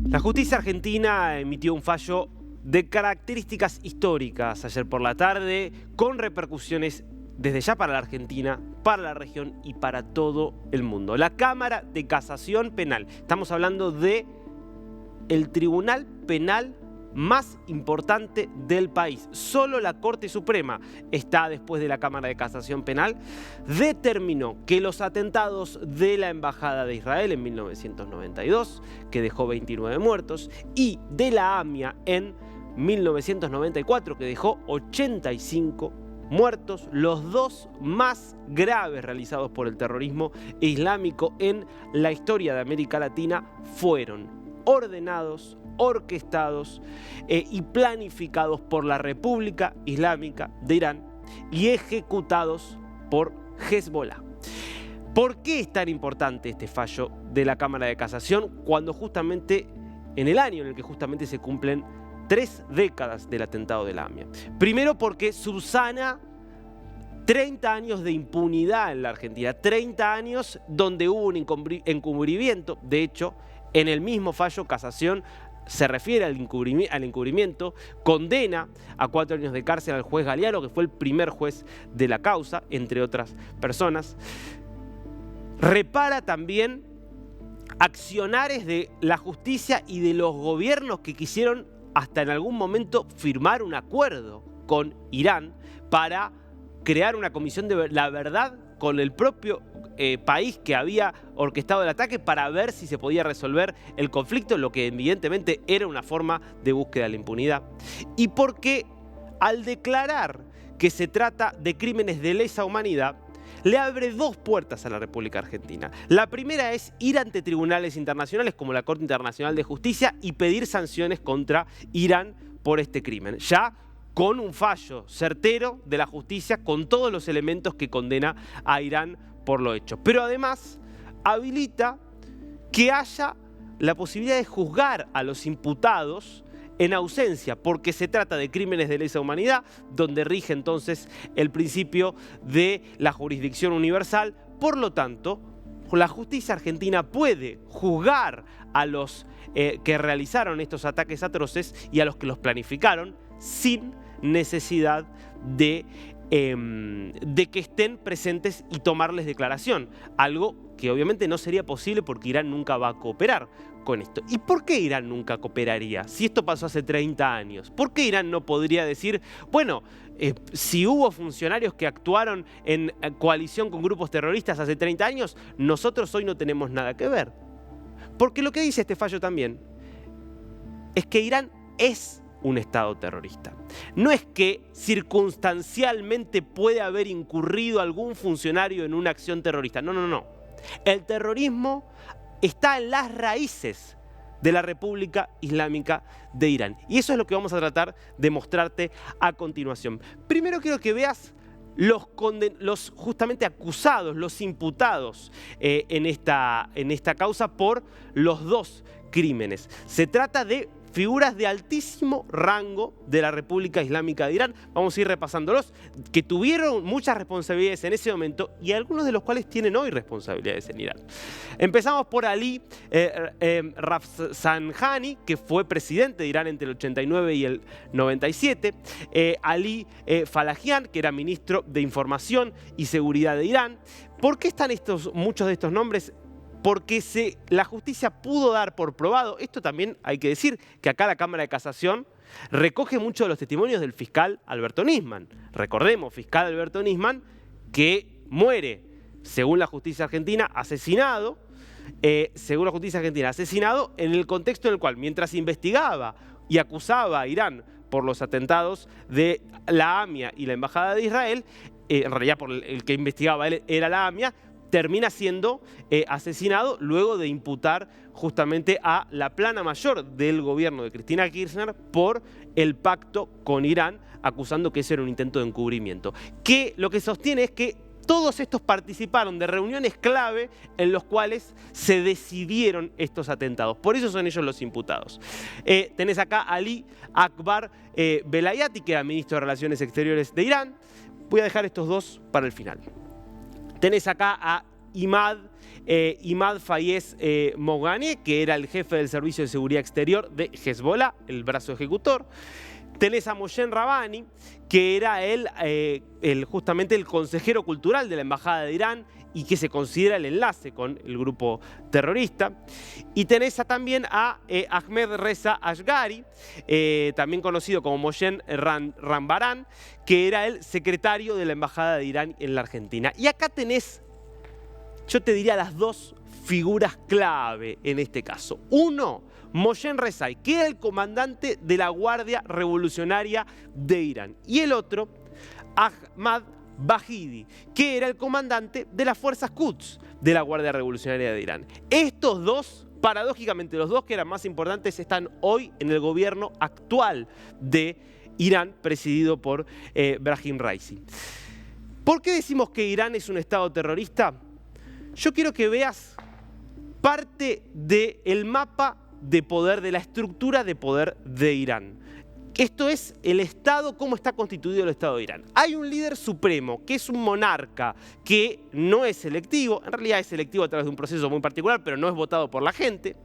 La justicia argentina emitió un fallo de características históricas ayer por la tarde, con repercusiones desde ya para la Argentina, para la región y para todo el mundo. La Cámara de Casación Penal. Estamos hablando de el tribunal penal más importante del país. Solo la Corte Suprema está después de la Cámara de Casación Penal. Determinó que los atentados de la Embajada de Israel en 1992, que dejó 29 muertos, y de la AMIA en 1994, que dejó 85 muertos, los dos más graves realizados por el terrorismo islámico en la historia de América Latina, fueron ordenados, orquestados y planificados por la República Islámica de Irán y ejecutados por Hezbollah. ¿Por qué es tan importante este fallo de la Cámara de Casación cuando justamente en el año en el que justamente se cumplen 3 décadas del atentado de la AMIA? Primero, porque subsana 30 años de impunidad en la Argentina, 30 años donde hubo un encubrimiento. De hecho, en el mismo fallo, Casación se refiere al encubrimiento, condena a 4 años de cárcel al juez Galeano, que fue el primer juez de la causa, entre otras personas. Repara también accionares de la justicia y de los gobiernos que quisieron hasta en algún momento firmar un acuerdo con Irán para crear una comisión de la verdad con el propio país que había orquestado el ataque para ver si se podía resolver el conflicto, lo que evidentemente era una forma de búsqueda de la impunidad. Y porque al declarar que se trata de crímenes de lesa humanidad, le abre 2 puertas a la República Argentina. La primera es ir ante tribunales internacionales como la Corte Internacional de Justicia y pedir sanciones contra Irán por este crimen, ya con un fallo certero de la justicia, con todos los elementos que condena a Irán por lo hecho. Pero además habilita que haya la posibilidad de juzgar a los imputados en ausencia, porque se trata de crímenes de lesa humanidad, donde rige entonces el principio de la jurisdicción universal. Por lo tanto, la justicia argentina puede juzgar a los que realizaron estos ataques atroces y a los que los planificaron sin necesidad de que estén presentes y tomarles declaración, algo que obviamente no sería posible porque Irán nunca va a cooperar con esto. ¿Y por qué Irán nunca cooperaría? Si esto pasó hace 30 años, ¿por qué Irán no podría decir, bueno, si hubo funcionarios que actuaron en coalición con grupos terroristas hace 30 años, nosotros hoy no tenemos nada que ver? Porque lo que dice este fallo también es que Irán es un Estado terrorista. No es que circunstancialmente puede haber incurrido algún funcionario en una acción terrorista. No, no, no. El terrorismo está en las raíces de la República Islámica de Irán. Y eso es lo que vamos a tratar de mostrarte a continuación. Primero quiero que veas los justamente acusados, los imputados en esta causa por los 2 crímenes. Se trata de figuras de altísimo rango de la República Islámica de Irán. Vamos a ir repasándolos, que tuvieron muchas responsabilidades en ese momento y algunos de los cuales tienen hoy responsabilidades en Irán. Empezamos por Ali Rafsanjani, que fue presidente de Irán entre el 89 y el 97. Ali Falahian, que era ministro de Información y Seguridad de Irán. ¿Por qué están muchos de estos nombres? Porque la justicia pudo dar por probado, esto también hay que decir, que acá la Cámara de Casación recoge mucho de los testimonios del fiscal Alberto Nisman. Recordemos, fiscal Alberto Nisman, que muere, según la justicia argentina, asesinado, en el contexto en el cual, mientras investigaba y acusaba a Irán por los atentados de la AMIA y la Embajada de Israel, en realidad por el que investigaba él era la AMIA, termina siendo asesinado luego de imputar justamente a la plana mayor del gobierno de Cristina Kirchner por el pacto con Irán, acusando que ese era un intento de encubrimiento. Que lo que sostiene es que todos estos participaron de reuniones clave en los cuales se decidieron estos atentados. Por eso son ellos los imputados. Tenés acá a Ali Akbar Velayati, que era ministro de Relaciones Exteriores de Irán. Voy a dejar estos 2 para el final. Tenés acá a Imad Fayez Moghani, que era el jefe del Servicio de Seguridad Exterior de Hezbollah, el brazo ejecutor. Tenés a Mohsen Rabbani, que era justamente el consejero cultural de la Embajada de Irán y que se considera el enlace con el grupo terrorista. Y tenés también a Ahmed Reza Ashgari, también conocido como Mohsen Rambaran, que era el secretario de la Embajada de Irán en la Argentina. Y acá tenés, yo te diría, las dos figuras clave en este caso. Uno, Mohsen Rezai, que era el comandante de la Guardia Revolucionaria de Irán. Y el otro, Ahmad Bahidi, que era el comandante de las fuerzas Quds de la Guardia Revolucionaria de Irán. Estos dos, paradójicamente los dos que eran más importantes, están hoy en el gobierno actual de Irán, presidido por Brahim Raisi. ¿Por qué decimos que Irán es un estado terrorista? Yo quiero que veas parte del mapa de poder, de la estructura de poder de Irán. Esto es el Estado, cómo está constituido el Estado de Irán. Hay un líder supremo, que es un monarca, que no es selectivo, en realidad es selectivo a través de un proceso muy particular, pero no es votado por la gente,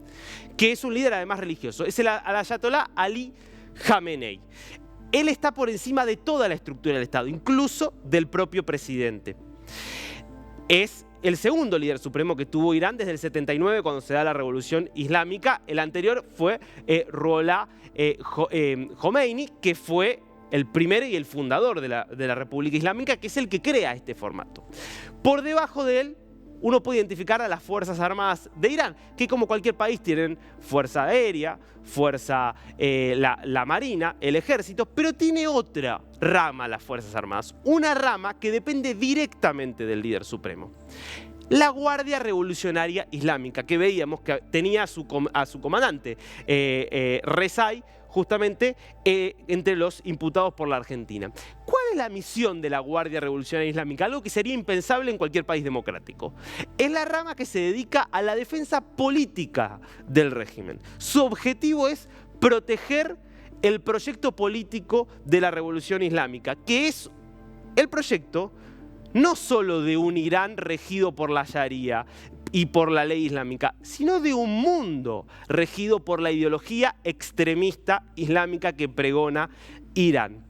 que es un líder además religioso. Es el Ayatollah Ali Khamenei. Él está por encima de toda la estructura del Estado, incluso del propio presidente. Es el segundo líder supremo que tuvo Irán desde el 79, cuando se da la Revolución Islámica. El anterior fue Ruhollah Khomeini, que fue el primero y el fundador de la República Islámica, que es el que crea este formato. Por debajo de él, uno puede identificar a las Fuerzas Armadas de Irán, que como cualquier país tienen fuerza aérea, la marina, el ejército, pero tiene otra rama las Fuerzas Armadas, una rama que depende directamente del líder supremo. La Guardia Revolucionaria Islámica, que veíamos que tenía a su comandante, Rezai, justamente entre los imputados por la Argentina. ¿Cuál es la misión de la Guardia Revolucionaria Islámica? Algo que sería impensable en cualquier país democrático. Es la rama que se dedica a la defensa política del régimen. Su objetivo es proteger el proyecto político de la Revolución Islámica, que es el proyecto no solo de un Irán regido por la Sharia y por la ley islámica, sino de un mundo regido por la ideología extremista islámica que pregona Irán.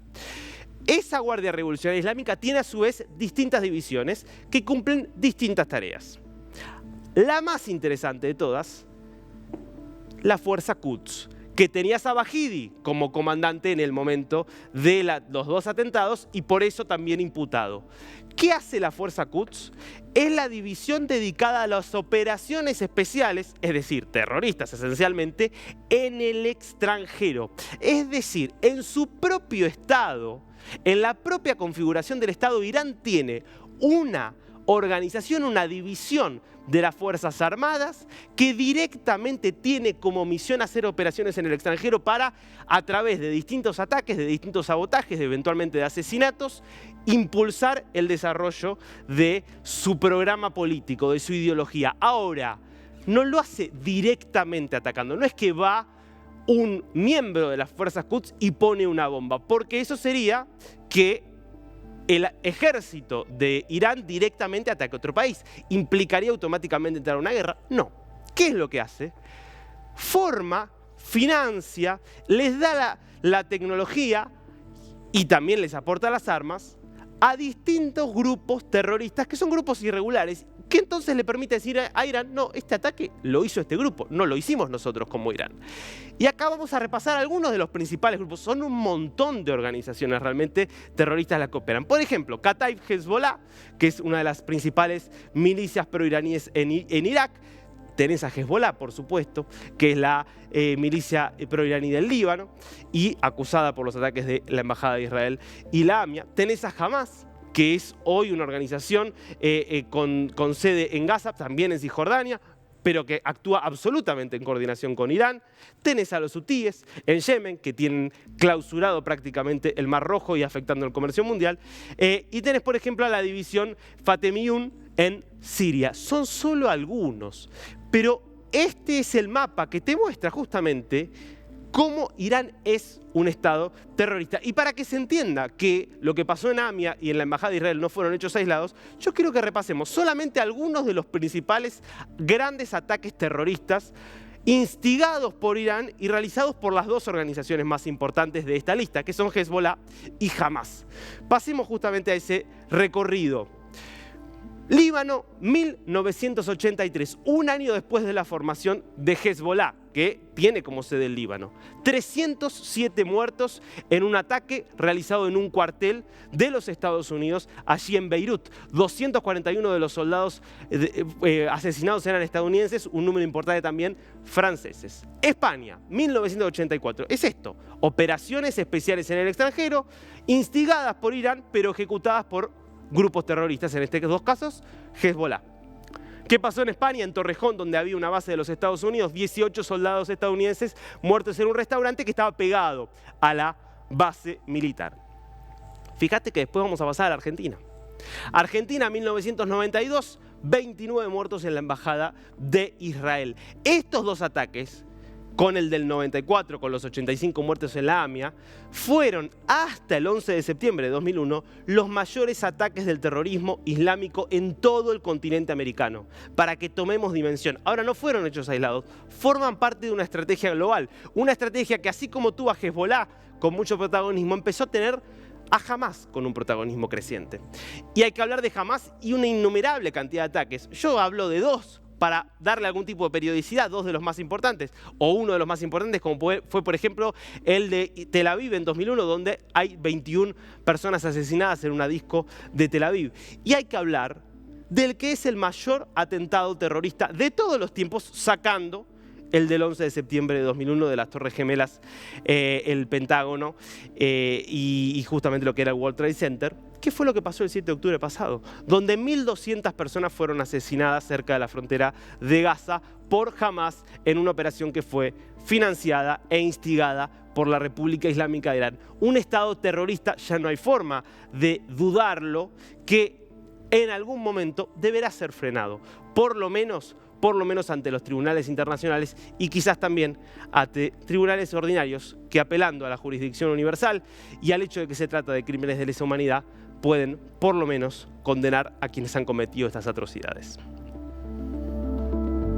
Esa Guardia Revolucionaria Islámica tiene a su vez distintas divisiones que cumplen distintas tareas. La más interesante de todas, la Fuerza Quds, que tenía a Bahidi como comandante en el momento de los dos atentados y por eso también imputado. ¿Qué hace la Fuerza Quds? Es la división dedicada a las operaciones especiales, es decir, terroristas esencialmente, en el extranjero. Es decir, en su propio Estado, en la propia configuración del Estado, Irán tiene una organización, una división de las Fuerzas Armadas que directamente tiene como misión hacer operaciones en el extranjero para, a través de distintos ataques, de distintos sabotajes, eventualmente de asesinatos, impulsar el desarrollo de su programa político, de su ideología. Ahora, no lo hace directamente atacando, no es que va un miembro de las Fuerzas Quds y pone una bomba, porque eso sería que el ejército de Irán directamente ataque a otro país. ¿Implicaría automáticamente entrar a una guerra? No. ¿Qué es lo que hace? Forma, financia, les da la tecnología y también les aporta las armas a distintos grupos terroristas que son grupos irregulares, que entonces le permite decir a Irán, no, este ataque lo hizo este grupo, no lo hicimos nosotros como Irán. Y acá vamos a repasar algunos de los principales grupos. Son un montón de organizaciones realmente terroristas las que operan. Por ejemplo, Kataib Hezbollah, que es una de las principales milicias proiraníes en Irak. Tenés a Hezbollah, por supuesto, que es la milicia proiraní del Líbano y acusada por los ataques de la Embajada de Israel y la AMIA. Tenés a Hamas, que es hoy una organización con sede en Gaza, también en Cisjordania, pero que actúa absolutamente en coordinación con Irán. Tenés a los hutíes en Yemen, que tienen clausurado prácticamente el Mar Rojo y afectando el comercio mundial. Y tenés, por ejemplo, a la división Fatemiyun en Siria. Son solo algunos, pero este es el mapa que te muestra justamente cómo Irán es un Estado terrorista. Y para que se entienda que lo que pasó en AMIA y en la Embajada de Israel no fueron hechos aislados, yo quiero que repasemos solamente algunos de los principales grandes ataques terroristas instigados por Irán y realizados por las dos organizaciones más importantes de esta lista, que son Hezbollah y Hamas. Pasemos justamente a ese recorrido. Líbano, 1983, un año después de la formación de Hezbollah, que tiene como sede el Líbano. 307 muertos en un ataque realizado en un cuartel de los Estados Unidos, allí en Beirut. 241 de los soldados asesinados eran estadounidenses, un número importante también franceses. España, 1984. Es esto, operaciones especiales en el extranjero, instigadas por Irán, pero ejecutadas por grupos terroristas, en estos dos casos, Hezbollah. ¿Qué pasó en España? En Torrejón, donde había una base de los Estados Unidos, 18 soldados estadounidenses muertos en un restaurante que estaba pegado a la base militar. Fíjate que después vamos a pasar a la Argentina. Argentina, 1992, 29 muertos en la Embajada de Israel. Estos dos ataques, con el del 94, con los 85 muertos en la AMIA, fueron hasta el 11 de septiembre de 2001 los mayores ataques del terrorismo islámico en todo el continente americano, para que tomemos dimensión. Ahora, no fueron hechos aislados, forman parte de una estrategia global, una estrategia que, así como tuvo a Hezbollah con mucho protagonismo, empezó a tener a Hamas con un protagonismo creciente. Y hay que hablar de Hamas y una innumerable cantidad de ataques. Yo hablo de dos, para darle algún tipo de periodicidad, dos de los más importantes, o uno de los más importantes, como fue, por ejemplo, el de Tel Aviv en 2001, donde hay 21 personas asesinadas en una disco de Tel Aviv. Y hay que hablar del que es el mayor atentado terrorista de todos los tiempos, sacando el del 11 de septiembre de 2001, de las Torres Gemelas, el Pentágono y justamente lo que era el World Trade Center. ¿Qué fue lo que pasó el 7 de octubre pasado? Donde 1.200 personas fueron asesinadas cerca de la frontera de Gaza por Hamas en una operación que fue financiada e instigada por la República Islámica de Irán. Un Estado terrorista, ya no hay forma de dudarlo, que en algún momento deberá ser frenado, por lo menos ante los tribunales internacionales y quizás también ante tribunales ordinarios que, apelando a la jurisdicción universal y al hecho de que se trata de crímenes de lesa humanidad, pueden por lo menos condenar a quienes han cometido estas atrocidades.